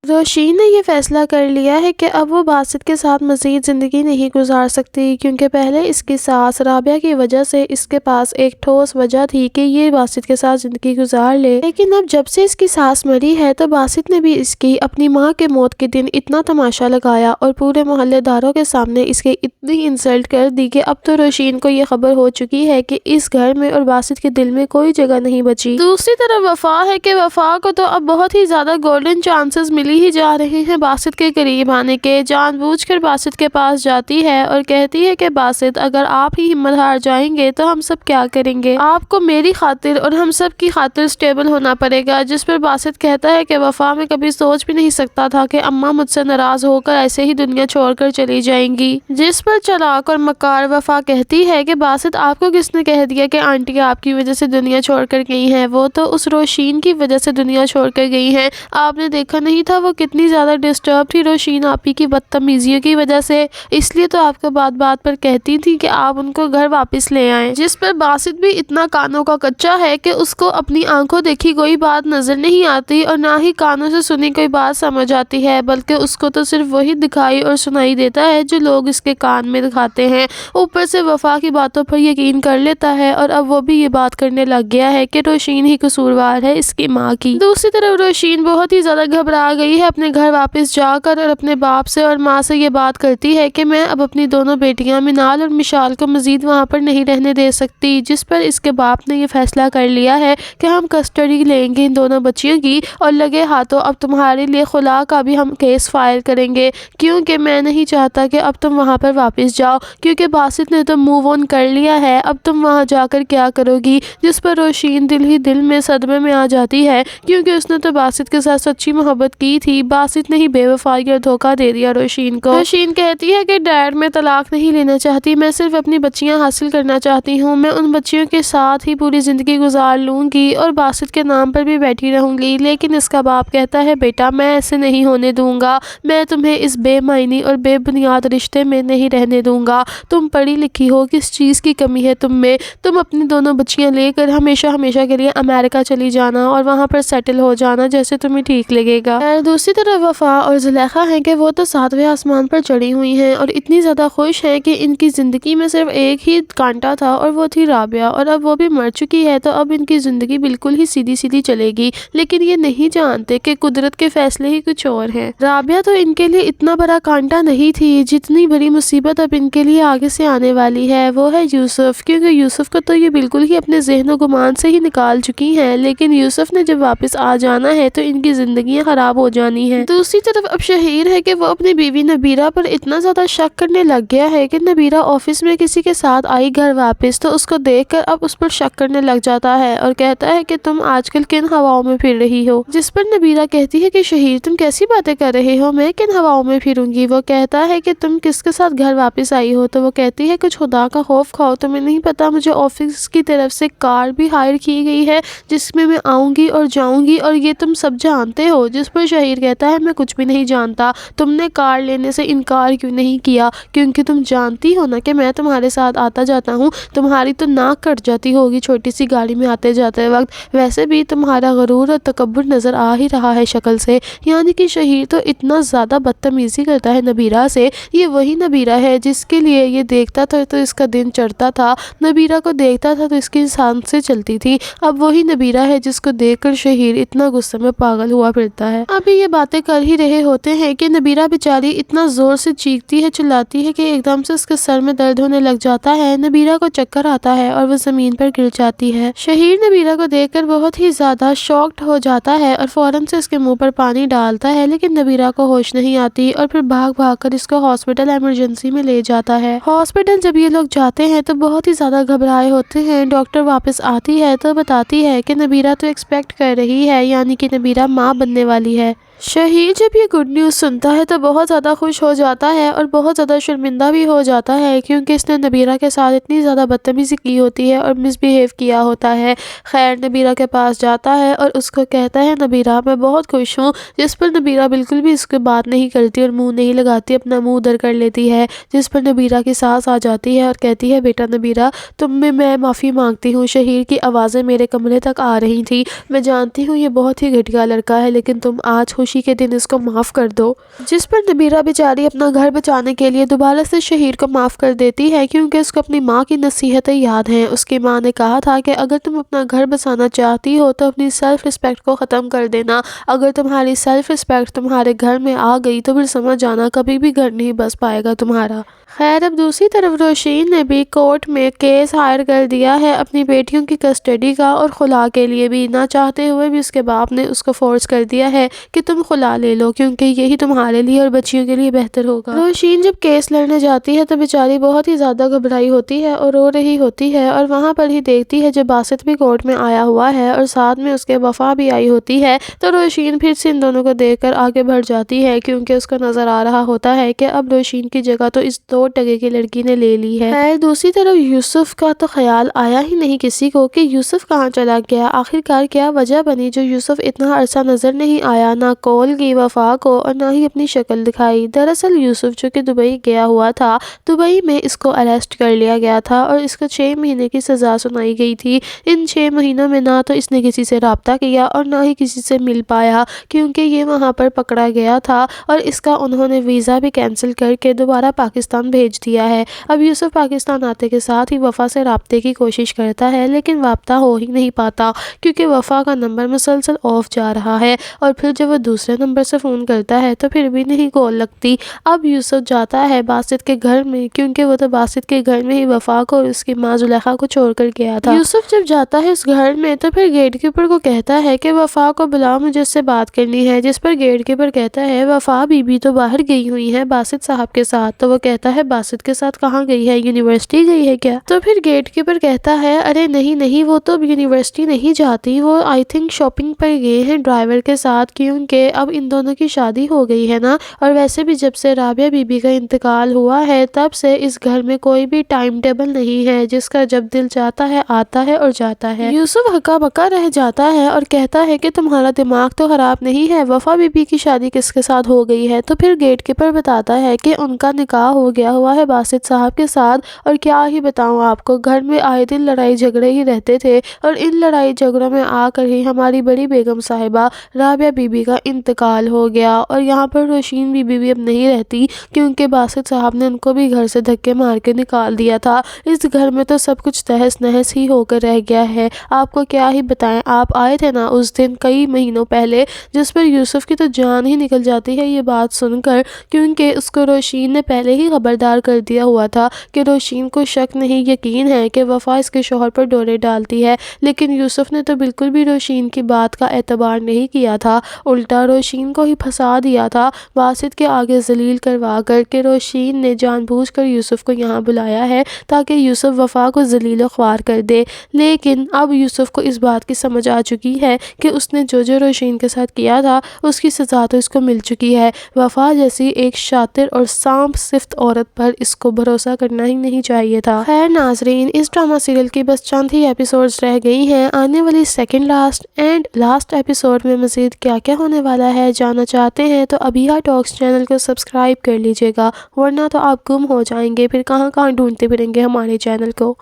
روشین نے یہ فیصلہ کر لیا ہے کہ اب وہ باسط کے ساتھ مزید زندگی نہیں گزار سکتی، کیونکہ پہلے اس کی ساس رابعہ کی وجہ سے اس کے پاس ایک ٹھوس وجہ تھی کہ یہ باسط کے ساتھ زندگی گزار لے۔ لیکن اب جب سے اس کی ساس مری ہے تو باسط نے بھی اس کی اپنی ماں کے موت کے دن اتنا تماشا لگایا اور پورے محلے داروں کے سامنے اس کے اتنی انسلٹ کر دی کہ اب تو روشین کو یہ خبر ہو چکی ہے کہ اس گھر میں اور باسط کے دل میں کوئی جگہ نہیں بچی۔ دوسری طرف وفا ہے کہ وفا کو تو اب بہت ہی زیادہ گولڈن چانسز ملی ہی جا رہے ہیں باسط کے قریب آنے کے۔ جان بوجھ کر باسط کے پاس جاتی ہے اور کہتی ہے کہ باسط، اگر آپ ہی ہمت ہار جائیں گے تو ہم سب کیا کریں گے؟ آپ کو میری خاطر اور ہم سب کی خاطر سٹیبل ہونا پڑے گا۔ جس پر باسط کہتا ہے کہ وفا، میں کبھی سوچ بھی نہیں سکتا تھا کہ اماں مجھ سے ناراض ہو کر ایسے ہی دنیا چھوڑ کر چلی جائیں گی۔ جس پر چلاک اور مکار وفا کہتی ہے کہ باسط، آپ کو کس نے کہہ دیا کہ آنٹی آپ کی وجہ سے دنیا چھوڑ کر گئی ہیں؟ وہ تو اس روشین کی وجہ سے دنیا چھوڑ کر گئی ہیں۔ آپ نے دیکھا نہیں تھا وہ کتنی زیادہ ڈسٹرب تھی روشین آپی کی بدتمیزیوں کی وجہ سے، اس لیے تو آپ کو بات بات پر کہتی تھی کہ آپ ان کو گھر واپس لے آئیں۔ جس پر باسط بھی اتنا کانوں کا کچا ہے کہ اس کو اپنی آنکھوں دیکھی کوئی بات نظر نہیں آتی اور نہ ہی کانوں سے سنی کوئی بات سمجھ آتی ہے، بلکہ اس کو تو صرف وہی دکھائی اور سنائی دیتا ہے جو لوگ اس کے کان میں دکھاتے ہیں۔ اوپر سے وفا کی باتوں پر یقین کر لیتا ہے اور اب وہ بھی یہ بات کرنے لگ گیا ہے کہ روشین ہی قصوروار ہے اس کی ماں کی۔ دوسری طرف روشین بہت ہی زیادہ گھبرا گئی ہے اپنے گھر واپس جا کر اور اپنے باپ سے اور ماں سے یہ بات کرتی ہے کہ میں اب اپنی دونوں بیٹیاں منال اور مشال کو مزید وہاں پر نہیں رہنے دے سکتی۔ جس پر اس کے باپ نے یہ فیصلہ کر لیا ہے کہ ہم کسٹڈی لیں گے ان دونوں بچیوں کی اور لگے ہاتھوں اب تمہارے لیے خلا کا بھی ہم کیس فائل کریں گے، کیونکہ میں نہیں چاہتا کہ اب تم وہاں پر واپس جاؤ، کیونکہ باسط نے تو موو آن کر لیا ہے، اب تم وہاں جا کر کیا کرو گی؟ جس پر روشین دل ہی دل میں صدمے میں آ جاتی ہے، کیونکہ اس نے تو باسط کے ساتھ سچی محبت کی تھی، باسط نے ہی بے وفائی اور دھوکہ دے دیا روشین کو۔ روشین کہتی ہے کہ ڈیڈ، میں طلاق نہیں لینا چاہتی، میں صرف اپنی بچیاں حاصل کرنا چاہتی ہوں، میں ان بچیوں کے ساتھ ہی پوری زندگی گزار لوں گی اور باسط کے نام پر بھی بیٹھی رہوں گی۔ لیکن اس کا باپ کہتا ہے بیٹا، میں ایسے نہیں ہونے دوں گا، میں تمہیں اس بے معنی اور بے بنیاد رشتے میں نہیں رہنے دوں گا، تم پڑھی لکھی ہو، کس چیز کی کمی ہے تم میں؟ تم اپنی دونوں بچیاں لے کر ہمیشہ ہمیشہ کے لیے امریکہ چلی جانا اور وہاں پر سیٹل ہو جانا، جیسے تمہیں ٹھیک لگے گا۔ دوسری طرف وفا اور زلیخا ہیں کہ وہ تو 7ویں آسمان پر چڑھی ہوئی ہیں اور اتنی زیادہ خوش ہیں کہ ان کی زندگی میں صرف ایک ہی کانٹا تھا اور وہ تھی رابعہ، اور اب وہ بھی مر چکی ہے تو اب ان کی زندگی بالکل ہی سیدھی سیدھی چلے گی۔ لیکن یہ نہیں جانتے کہ قدرت کے فیصلے ہی کچھ اور ہیں۔ رابعہ تو ان کے لیے اتنا بڑا کانٹا نہیں تھی جتنی بڑی مصیبت اب ان کے لیے آگے سے آنے والی ہے وہ ہے یوسف، کیونکہ یوسف کو تو یہ بالکل ہی اپنے ذہن و گمان سے ہی نکال چکی ہیں، لیکن یوسف نے جب واپس آ جانا ہے تو ان کی زندگیاں خراب ہو جانی ہیں۔ دوسری طرف اب شہیر ہے کہ وہ اپنی بیوی نبیرہ پر اتنا زیادہ شک کرنے لگ گیا ہے کہ نبیرہ آفس میں کسی کے ساتھ آئی گھر واپس تو اس کو دیکھ کر اب اس پر شک کرنے لگ جاتا ہے اور کہتا ہے کہ تم آج کل کن ہواؤں میں پھر رہی ہو؟ جس پر نبیرہ کہتی ہے کہ شہیر، تم کیسی باتیں کر رہے ہو، میں کن ہواؤں میں پھروں گی؟ وہ کہتا ہے کہ تم کس کے ساتھ گھر واپس آئی ہو؟ تو وہ کہتی ہے کچھ خدا کا خوف کھاؤ، تمہیں نہیں پتا مجھے آفس کی طرف سے کار بھی ہائر کی گئی ہے جس میں آؤں گی اور جاؤں گی اور یہ تم سب جانتے ہو؟ جس پر شہیر کہتا ہے میں کچھ بھی نہیں جانتا، تم نے کار لینے سے انکار کیوں نہیں کیا؟ کیونکہ تم جانتی ہو نا کہ میں تمہارے ساتھ آتا جاتا ہوں، تمہاری تو ناک کٹ جاتی ہوگی چھوٹی سی گاڑی میں آتے جاتے وقت، ویسے بھی تمہارا غرور اور تکبر نظر آ ہی رہا ہے شکل سے۔ یعنی کہ شہیر تو اتنا زیادہ بدتمیزی کرتا ہے نبیرہ سے، یہ وہی نبیرہ ہے جس کے لیے یہ دیکھتا تھا تو اس کا دن چڑھتا تھا، نبیرہ کو دیکھتا تھا تو اس کی انسان سے چلتی تھی، اب وہی نبیرہ ہے جس کو دیکھ کر شہیر اتنا غصے میں پاگل ہوا پھرتا ہے۔ ابھی یہ باتیں کر ہی رہے ہوتے ہیں کہ نبیرہ بیچاری اتنا زور سے چیختی ہے، چلاتی ہے کہ ایک دم سے اس کے سر میں درد ہونے لگ جاتا ہے، نبیرہ کو چکر آتا ہے اور وہ زمین پر گر جاتی ہے۔ شہیر نبیرہ کو دیکھ کر بہت ہی زیادہ شاکڈ ہو جاتا ہے اور فوراً سے اس کے منہ پر پانی ڈالتا ہے، لیکن نبیرہ کو ہوش نہیں آتی اور پھر بھاگ بھاگ کر اس کو ہاسپٹل ایمرجنسی میں لے جاتا ہے۔ ہاسپٹل جب یہ لوگ جاتے ہیں تو بہت ہی زیادہ گھبرائے ہوتے ہیں، ڈاکٹر واپس آتی ہے تو بتاتی ہے کہ نبیرہ تو ایکسپیکٹ کر رہی ہے، یعنی کہ نبیرہ ماں بننے والی ہے۔ شہیر جب یہ گڈ نیوز سنتا ہے تو بہت زیادہ خوش ہو جاتا ہے اور بہت زیادہ شرمندہ بھی ہو جاتا ہے، کیونکہ اس نے نبیرہ کے ساتھ اتنی زیادہ بدتمیزی کی ہوتی ہے اور مس بیہیو کیا ہوتا ہے۔ خیر نبیرہ کے پاس جاتا ہے اور اس کو کہتا ہے نبیرہ میں بہت خوش ہوں، جس پر نبیرہ بالکل بھی اس کی بات نہیں کرتی اور منہ نہیں لگاتی، اپنا منہ ادھر کر لیتی ہے، جس پر نبیرہ کی ساس آ جاتی ہے اور کہتی ہے بیٹا نبیرہ، تم میں معافی مانگتی ہوں، شہیر کی آوازیں میرے کمرے تک آ رہی تھی، میں جانتی ہوں یہ بہت ہی گھٹیا لڑکا ہے، لیکن تم آج خوش خوشی کے دن اس کو معاف کر دو، جس پر نبیرہ بیچاری اپنا گھر بچانے کے لیے دوبارہ سے شہیر کو معاف کر دیتی ہے کیونکہ اس کو اپنی ماں کی نصیحتیں یاد ہیں۔ اس کی ماں نے کہا تھا کہ اگر تم اپنا گھر بسانا چاہتی ہو تو اپنی سیلف رسپیکٹ کو ختم کر دینا، اگر تمہاری سیلف رسپیکٹ تمہارے گھر میں آ گئی تو پھر سمجھ جانا کبھی بھی گھر نہیں بس پائے گا تمہارا۔ خیر اب دوسری طرف روشین نے بھی کورٹ میں کیس ہائر کر دیا ہے اپنی بیٹیوں کی کسٹڈی کا اور خلا کے لیے بھی، نہ چاہتے ہوئے بھی اس کے باپ نے اس کو فورس کر دیا ہے کہ تم خلا لے لو کیونکہ یہی تمہارے لیے اور بچیوں کے لیے بہتر ہوگا۔ روشین جب کیس لڑنے جاتی ہے تو بیچاری بہت ہی زیادہ گھبرائی ہوتی ہے اور رو رہی ہوتی ہے، اور وہاں پر ہی دیکھتی ہے جب باسط بھی کورٹ میں آیا ہوا ہے اور ساتھ میں اس کے وفا بھی آئی ہوتی ہے تو روشین پھر سے ان دونوں کو دیکھ کر آگے بڑھ جاتی ہے کیونکہ اس کو نظر آ رہا ہوتا ہے کہ اب روشین کی جگہ تو اس 2 ٹکے کی لڑکی نے لے لی ہے۔ خیر دوسری طرف یوسف کا تو خیال آیا ہی نہیں کسی کو کہ یوسف کہاں چلا گیا، آخرکار کیا وجہ بنی جو یوسف اتنا عرصہ نظر نہیں آیا، نہ کال کی وفا کو اور نہ ہی اپنی شکل دکھائی۔ دراصل یوسف جو کہ دبئی گیا ہوا تھا، دبئی میں اس کو اریسٹ کر لیا گیا تھا اور اس کو 6 مہینے کی سزا سنائی گئی تھی۔ ان 6 مہینوں میں نہ تو اس نے کسی سے رابطہ کیا اور نہ ہی کسی سے مل پایا کیونکہ یہ وہاں پر پکڑا گیا تھا اور اس کا انہوں نے ویزا بھی کینسل کر کے دوبارہ پاکستان بھیج دیا ہے۔ اب یوسف پاکستان آتے کے ساتھ ہی وفا سے رابطے کی کوشش کرتا ہے لیکن رابطہ ہو ہی نہیں پاتا کیونکہ وفا کا نمبر مسلسل آف جا رہا ہے اور پھر جب وہ دوسرے نمبر سے فون کرتا ہے تو پھر بھی نہیں کال لگتی۔ اب یوسف جاتا ہے باسط کے گھر میں کیونکہ وہ تو باسط کے گھر میں ہی وفا کو اور اس کی ماں زلیخا کو چھوڑ کر گیا تھا۔ یوسف جب جاتا ہے اس گھر میں تو پھر گیٹ کیپر کو کہتا ہے کہ وفا کو بلا، مجھے اس سے بات کرنی ہے، جس پر گیٹ کیپر کہتا ہے وفا بی بی تو باہر گئی ہوئی ہے باسط صاحب کے ساتھ۔ تو وہ کہتا ہے باسط کے ساتھ کہاں گئی ہے، یونیورسٹی گئی ہے کیا؟ تو پھر گیٹ کیپر کہتا ہے ارے نہیں وہ تو یونیورسٹی نہیں جاتی، وہ آئی تھنک شاپنگ پر گئے ہیں ڈرائیور کے ساتھ کیونکہ اب ان دونوں کی شادی ہو گئی ہے نا، اور ویسے بھی جب سے رابعہ بی بی کا انتقال ہوا ہے تب سے اس گھر میں کوئی بھی ٹائم ٹیبل نہیں ہے، جس کا جب دل چاہتا ہے آتا ہے اور جاتا ہے۔ یوسف ہکا بکا رہ جاتا ہے اور کہتا ہے کہ تمہارا دماغ تو خراب نہیں ہے، وفا بی بی کی شادی کس کے ساتھ ہو گئی ہے؟ تو پھر گیٹ کیپر بتاتا ہے کہ ان کا نکاح ہو گیا ہوا ہے باسط صاحب کے ساتھ، اور کیا ہی بتاؤں آپ کو، گھر میں آئے دن لڑائی جھگڑے ہی رہتے تھے اور ان لڑائی جھگڑوں میں آ کر ہی ہماری بڑی بیگم صاحبہ رابعہ بی بی کا انتقال ہو گیا، اور یہاں پر روشین بی بی اب نہیں رہتی کیونکہ باسط صاحب نے ان کو بھی گھر سے دھکے مار کے نکال دیا تھا۔ اس گھر میں تو سب کچھ تہس نہس ہی ہو کر رہ گیا ہے۔ آپ کو کیا ہی بتائیں، آپ آئے تھے نا اس دن کئی مہینوں پہلے، جس پر یوسف کی تو جان ہی نکل جاتی ہے یہ بات سن کر کیونکہ اس کو روشین نے پہلے ہی خبردار کر دیا ہوا تھا کہ روشین کو شک نہیں یقین ہے کہ وفا اس کے شوہر پر ڈورے ڈالتی ہے، لیکن یوسف نے تو بالکل بھی روشین کی بات کا اعتبار نہیں کیا تھا، الٹا روشین کو ہی پھنسا دیا تھا باسط کے آگے ذلیل کروا کر کہ روشین نے جان بوجھ کر یوسف کو یہاں بلایا ہے تاکہ یوسف وفا کو ذلیل و خوار کر دے۔ لیکن اب یوسف کو اس بات کی سمجھ آ چکی ہے کہ اس نے جو روشین کے ساتھ کیا تھا اس کی سزا تو اس کو مل چکی ہے۔ وفا جیسی ایک شاطر اور سانپ صفت عورت پر اس کو بھروسہ کرنا ہی نہیں چاہیے تھا۔ خیر ناظرین، اس ڈرامہ سیریل کی بس چند ہی ایپیسوڈز رہ گئی ہیں، آنے والی سیکنڈ لاسٹ ایپیسوڈ میں مزید کیا کیا ہونے والا ہے جاننا چاہتے ہیں تو ابیہا ٹاکس چینل کو سبسکرائب کر لیجئے گا، ورنہ تو آپ گم ہو جائیں گے، پھر کہاں ڈھونڈتے پھریں گے ہمارے چینل کو۔